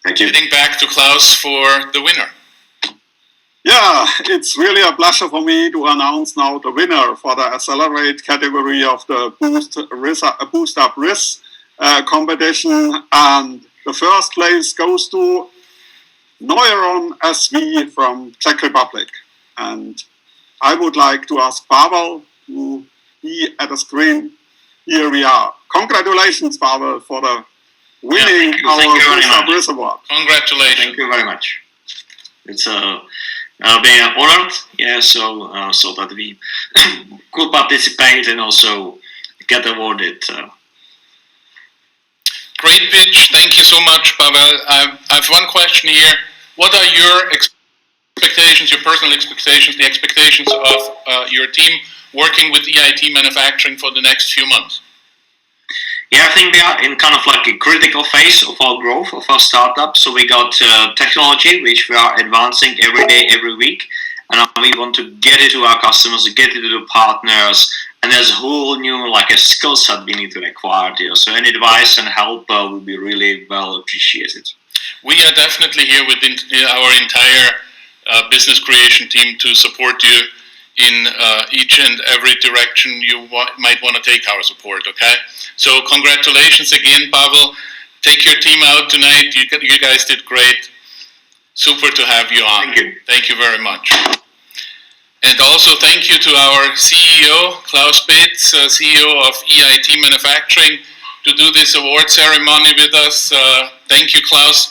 Thank you. Getting back to Klaus for the winner. Yeah, it's really a pleasure for me to announce now the winner for the Accelerate category of the BoostUp RIS competition. And the first place goes to Neuron SV from Czech Republic. And I would like to ask Pavel to be at the screen. Here we are. Congratulations, Pavel, for the winning our BoostUp RIS award. Congratulations. Thank you very much. It's being honored, so that we could participate and also get awarded. Great pitch. Thank you so much, Pavel. I have one question here. What are your expectations, your personal expectations, the expectations of your team working with EIT Manufacturing for the next few months? Yeah, I think we are in kind of like a critical phase of our growth, of our startup. So we got technology, which we are advancing every day, every week. And we want to get it to our customers, get it to the partners. And there's a whole new a skill set we need to acquire here. So any advice and help will be really well appreciated. We are definitely here within our entire business creation team to support you in each and every direction you might want to take our support, okay? So congratulations again, Pavel. Take your team out tonight. You guys did great. Super to have you on. Thank you. Thank you very much. And also thank you to our CEO, Klaus Bates, CEO of EIT Manufacturing, to do this award ceremony with us. Thank you, Klaus.